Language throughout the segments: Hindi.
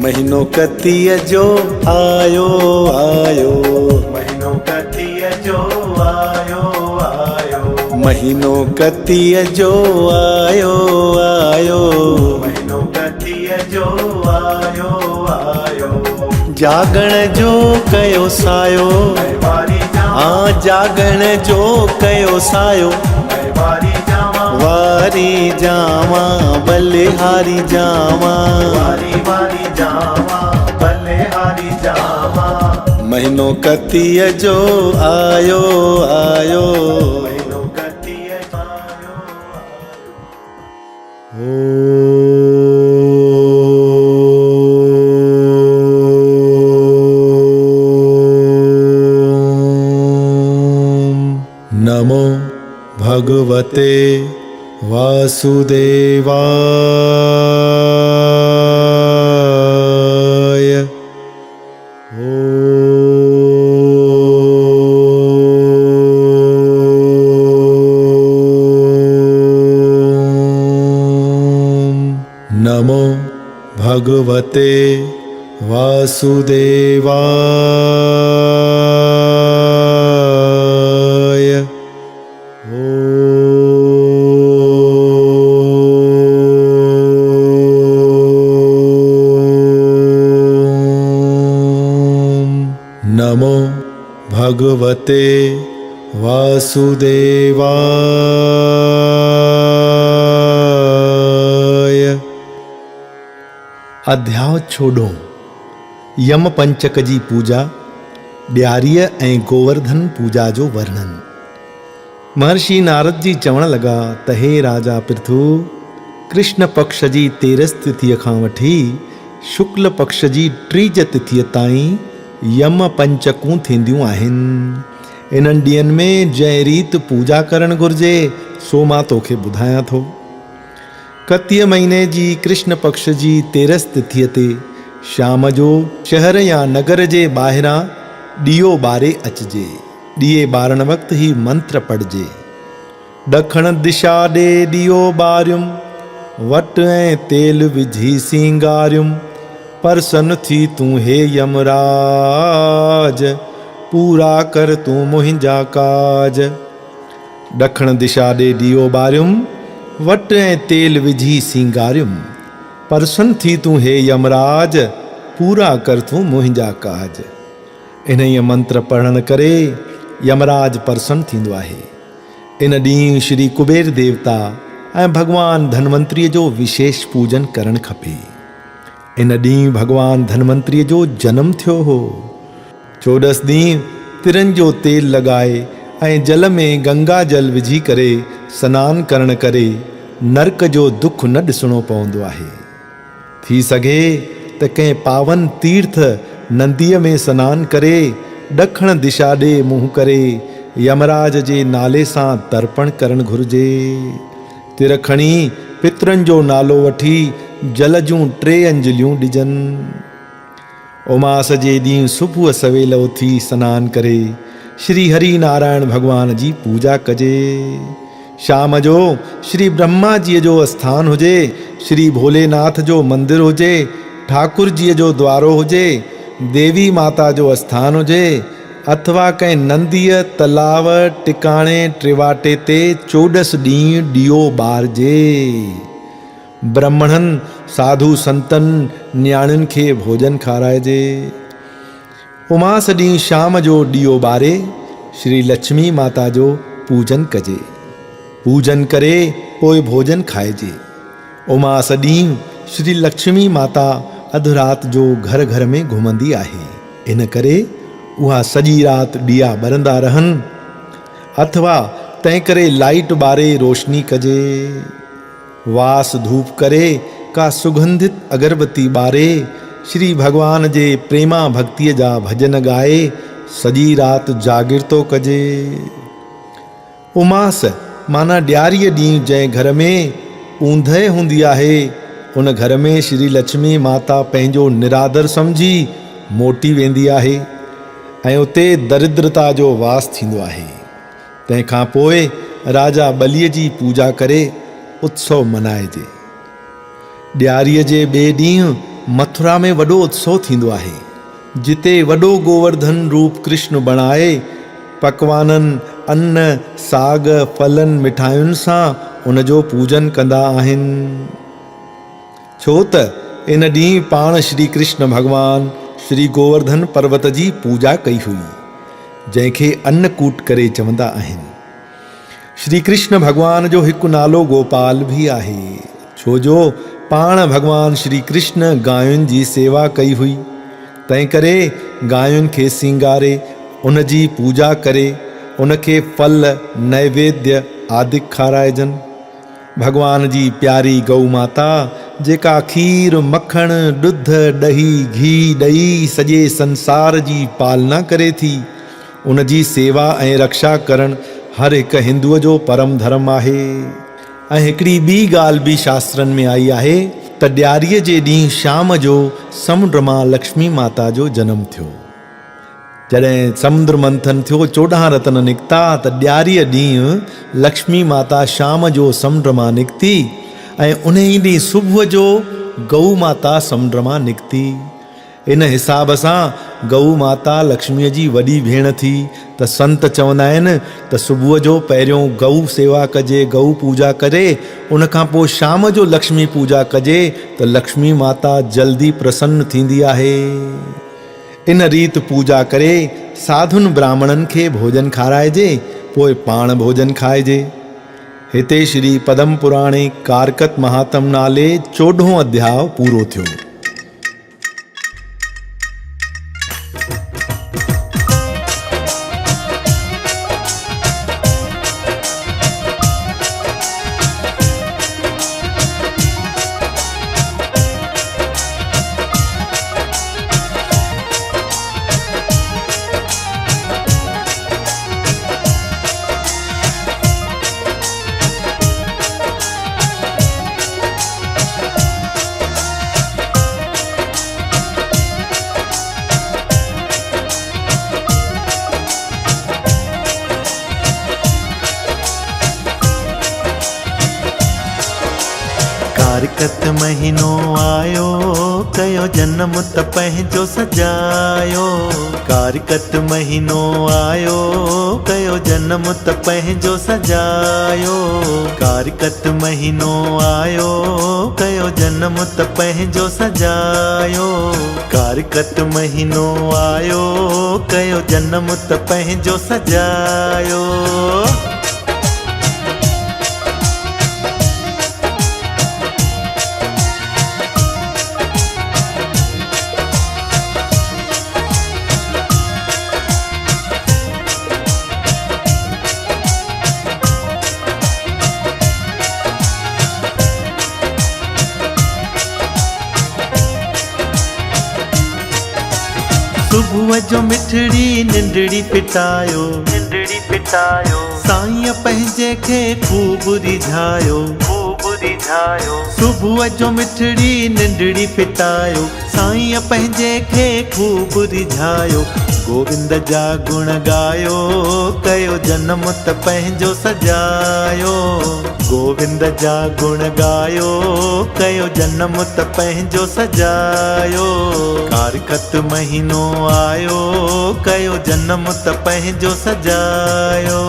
महीनो कतीअ जो आयो आयो, महीनो कतीअ जो आयो आयो, महीनो कतीअ जो आयो आयो, महीनो कतीअ जो आयो आयो। जागण जो कयो सायो, वारी जावा, हाँ जागण जो कयो सायो, वारी जावा, वारी जावा बलिहारी जावा, वारी वारी जावा, बलिहारी जावा। महीनो कतीअ जो आयो आयो। महीनो कतीअ जो आयो ओम नमो भगवते वासुदेवाय। ओम नमो भगवते वासुदेवाय। ओम नमो भगवते वासुदेवाय। अध्याय छोड़ो यम पंचक जी पूजा, ॾियारीअ ऐं गोवर्धन पूजा जो वर्णन। महर्षि नारद जी चवण लगा त हे राजा पृथु, कृष्ण पक्ष जी 13 तिथीअ खां वठी शुक्ल पक्ष जी 3 तिथीअ ताईं यम पंचकूं थींदियूं आहिनि। इन्हनि ॾींहंनि में जंहिं रीत पूजा करणु घुर्जे सो मां तोखे ॿुधायां थो। कतीअ महीने जी कृष्ण पक्ष जी 13 तिथीअ ते शाम जो शहर या नगर जे ॿाहिरां ॾीओ ॿारे अचिजे। ॾीए ॿारण वक़्तु ही मंत्र पढ़जे। ॾखण दिशा ॾे ॾीओ ॿारियुम, वट ऐं तेल विझी सींगारियुम, परसन थी तूं हे यमराज, पूरा कर तूं मुंहिंजा काज। ॾखण दिशा ॾे ॾीओ ॿारियुम, वट ऐं तेल विझी सींगारियुम, परसन थी तूं हे यमराज, पूरा कर तूं मुंहिंजा काज। इन्हीअ मंत्र पढ़ण करे यमराज प्रसन्न थींदो आहे। इन ॾींहुं श्री कुबेर देवता ऐं भगवान धनवंतरीअ जो विशेष पूजन करणु खपे। इन ॾींहुं भगवान धनवंतरीअ जो जनम थियो हो। 14 ॾींहं तिरनि जो तेल लॻाए ऐं जल में गंगा जल विझी करे सनानु करण करे नरक जो दुख न ॾिसणो पवंदो आहे। थी सघे त कंहिं पावन तीर्थ नंदीअ में सनानु करे ॾखण दिशा ॾे मुंहुं करे यमराज जे नाले सां तर्पण करणु घुर्जे। तिर खणी पितरनि जो नालो वठी जल जूं 3 अंजलियूं ॾिजनि। उमास जे ॾींहुं सुबुह सवेल उथी सनानु करे श्री हरि नारायण भगवान जी पूजा कजे। शाम जो श्री ब्रह्मा जीअ जो स्थान हुजे, श्री भोलेनाथ जो मंदिर हुजे, ठाकुर जीअ जो द्वारो हुजे, देवी माता जो स्थान हुजे, अथवा कंहिं नंदीअ तलाव टिकाणे टिवाटे ते 14 ॾींहं ॾीओ ॿारजे। ब्राह्मणनि साधु संतनि न्याणियुनि खे भोजन खाराइजे। उमास ॾींहुं शाम जो ॾीओ ॿारे श्री लक्ष्मी माता जो पूजन कजे। पूजन करे पोइ भोजन खाइजे। उमास ॾींहुं श्री लक्ष्मी माता अधु राति जो घर घर में घुमंदी आहे। इन करे उहा सॼी राति ॾीआ ॿरंदा रहनि, अथवा तंहिं करे लाइट ॿारे रोशनी कजे। वास धूप करे का सुगंधित अगरबत्ती ॿारे श्री भगवान जे प्रेमा भक्तीअ जा भजन ॻाए सॼी राति जागिरतो कजे। उमास माना ॾियारीअ ॾींहुं जंहिं घर में ऊंदहि हूंदी आहे उन घर में श्री लक्ष्मी माता पंहिंजो निरादर समझी मोटी वेंदी आहे ऐं उते दरिद्रता जो वास थींदो आहे। तंहिंखां पोइ राजा बलीअ जी पूजा करे उत्सव मनाइजे। ॾियारीअ जे ॿिए ॾींहुं मथुरा में वॾो उत्सव थींदो आहे, जिते वॾो गोवर्धन रूप कृष्ण बणाए पकवाननि, अन्न, साग, फलनि, मिठायुनि सां उनजो पूजन कंदा आहिनि। छो त इन ॾींहुं पाण श्री कृष्ण भॻवान श्री गोवर्धन पर्वत जी पूजा कई हुई, जंहिंखे अन्नकूट करे चवंदा आहिनि। श्री कृष्ण भॻवान जो हिकु नालो गोपाल भी आहे, छो जो पाण भॻवान श्री कृष्ण गायुनि जी सेवा कई हुई। तंहिं करे गायुनि खे सिंगारे उन जी पूजा करे उनखे फल, नैवेद्य आदि खाराइजनि। भगवान जी प्यारी गौ माता जेका खीर, मखण, ॾुध, ॾही, घी ॾेई सॼे संसार जी पालना करे थी, उन जी सेवा ऐं रक्षा करणु हर हिकु हिंदुअ जो परम धर्म आहे। ऐं हिकिड़ी ॿी ॻाल्हि बि शास्त्रनि में आई आहे त ॾियारीअ जे ॾींहुं शाम जो समुंड मां लक्ष्मी माता जो जनमु थियो। जॾहिं समुंद्र मंथन थियो, 14 रत्न निकिता, त ॾियारीअ ॾींहुं लक्ष्मी माता शाम जो समुंड मां निकिती ऐं उन ई ॾींहुं सुबुह जो गऊ माता समुंड मां निकिती। इन हिसाब सां गऊ माता लक्ष्मीअ जी वॾी भेण थी, त संत चवंदा आहिनि त सुबुह जो पहिरियों गऊ सेवा कजे, गऊ पूजा करे, उन खां पोइ शाम जो लक्ष्मी पूजा कजे त लक्ष्मी माता जल्दी प्रसन्न थींदी आहे। इन रीत पूजा करे साधुनि ब्राह्मणनि खे भोजन खाराइजे, पोइ पाण भोजन खाइजे। हिते श्री पद्म पुराणे कारकत महात्म नाले 14हों अध्याय पूरो थियो। कारकत महीनो आयो, कयो जन्म त पंहिंजो सजायो। कारकत महीनो आयो, कयो जन्म त पंहिंजो सजायो। कारकत महीनो आयो, कयो जन्म त पंहिंजो सजायो। कारकत महीनो आयो, कयो जन्म त पंहिंजो सजायो। सुबुह जो मिठड़ी निंडड़ी पिटायो, निंडड़ी पिटायो। साईं पंहिंजे खे खूब रिझायो, खूब रिझायो। सुबुह जो मिठड़ी निंडड़ी पिटायो, साईं पंहिंजे खे खूब रिझायो। गोविंद जा गुण गायो, कयो जन्म त पंहिंजो सजायो। गोविंद जा गुण गायो, कयो जन्म त पंहिंजो सजायो। कारकत महीनो आयो, कयो जन्म त पंहिंजो सजायो।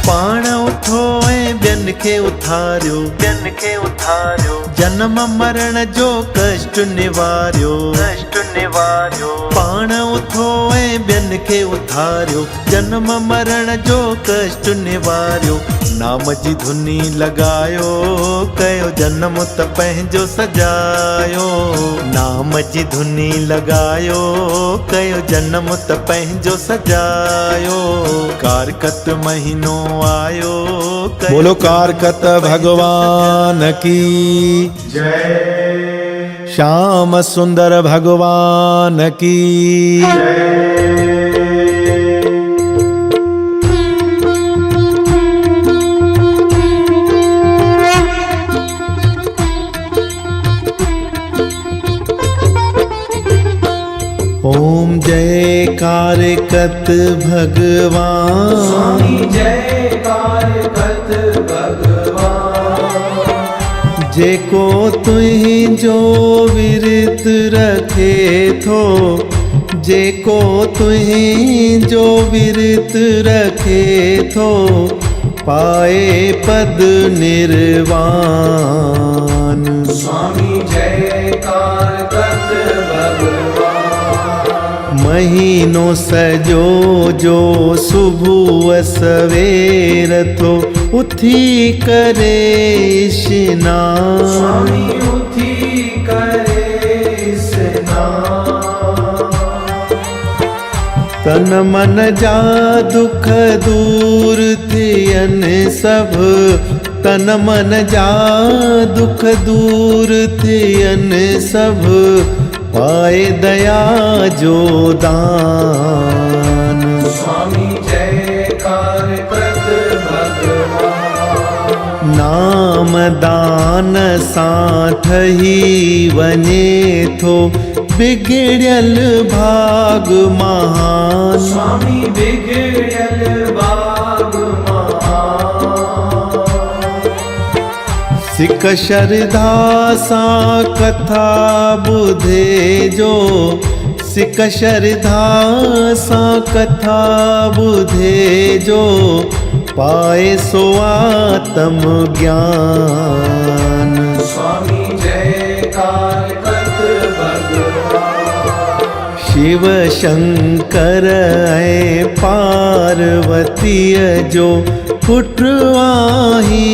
पाण उठो ऐं ॿियनि खे उथारियो, ॿियनि खे उथारियो। जन्म मरण जो कष्ट निवारियो, कष्ट निवारियो। पाण उथो ऐं ॿियनि खे उथारियो, जन्म मरण जो कष्ट निवारियो। नाम जी धुनी लॻायो, कयो जन्म त पंहिंजो सजायो। नाम जी धुनी लॻायो, कयो जन्म त पंहिंजो सजायो। कारकत महीनो आयो, बोलो कारकत भगवान की जय। श्याम सुंदर भगवान की जय। ओम जयकार कत भगवान स्वामी जयकार कत भगवान। जेको तुहि जो विरत रखे थो, जेको तुहि जो विरत रखे थो, पाए पद निर्वाण। स्वामी जयकार कत भगवान। महीनो सजो जो सुबह सवेर थो, उथी करे स्नान। स्वामी उथी करे स्नान। तन मन जा दुख दूर थियन सब, तन मन जा दुख दूर थियन सब, पाए दया जो दान। स्वामी जयकार कत भगवान। नाम दान सां ठही वञे थो, बिगड़ियल भाग महान। स्वामी बिगड़ियल भाग महान। सिक श्रद्धा सां कथा ॿुधे जो, सिक श्रद्धा सां कथा ॿुधे जो, पाए सो आत्म ज्ञान। स्वामी जयकार कत भगवान। शिव शंकर ऐं पार्वतीअ जो पुत्र आही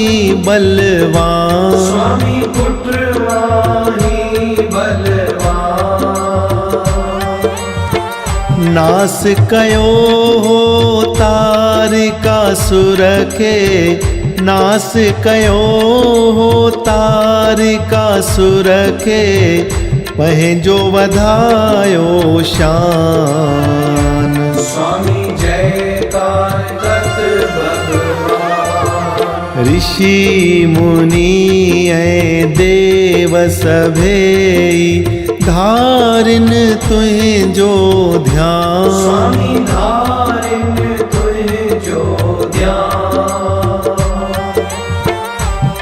बलवान। स्वामी पुत्र आही बलवान। नास कयो हो तारिकासुर खे, नास कयो हो तारिकासुर खे, पंहिंजो वधायो शान। स्वामी जयकार कत भगवान। ऋषि मुनि ऐं देव सभेई धारिन तुंहिंजो ध्यान। स्वामी धारिन तुंहिंजो ध्यान।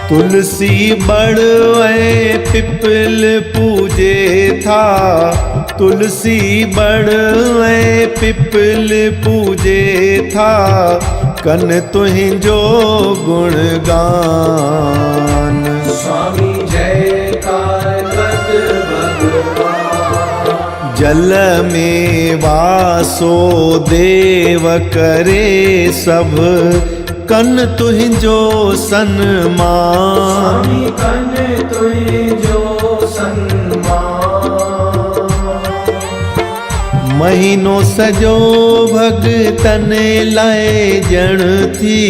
तुलसी बड़ ऐं पिपल पूजे था, तुलसी बड़ ऐं पिपल पूजे था, कन तुंहिंजो गुणगान। स्वामी जयकार कत भगवान। जल में वासो देव करे सब, कन तुंहिंजो सन्मान। स्वामी कन तुंहिंजो सन्मान। महीनो सजो भगतन लाइ ॼण थी,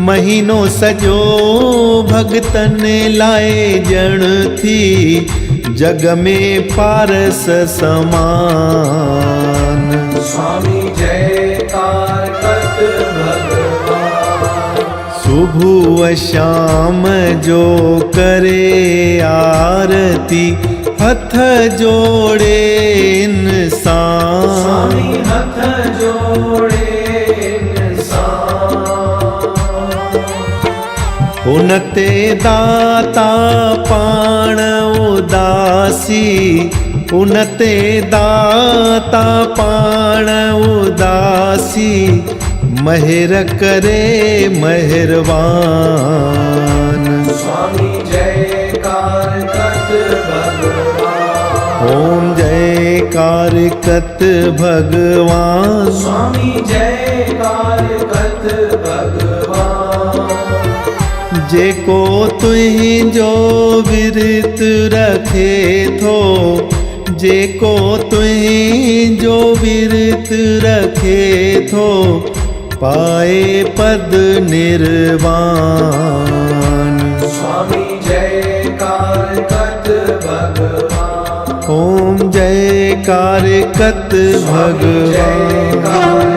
महीनो सजो भगतन लाइ ॼण थी, जग में पारस समान। स्वामी जयकार कत भगवान। सुबह शाम जो करे आरती, हथ जोड़े इंसान। स्वामी हथ जोड़े इंसान। उन ते दाता पाण उदासी, उन ते दाता पाण उदासी, महिर करे मेहरबान। स्वामी जयकार कत भगवान। ओम जयकार कत भगवान। स्वामी जयकार कत भगवान। जेको तुंहिंजो विरत रखे थो, जेको तुंहिंजो विरत रखे थो, पाए पद निर्वाण। स्वामी जयकार कत भगवान। ओम जयकार कत भगवान।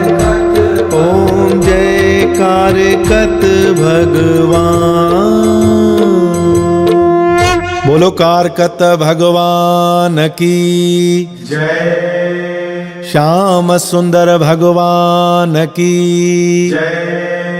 ओम जयकार कत भगवान। बोलो कारकत भगवान की जय। श्याम सुंदर भगवान की जय।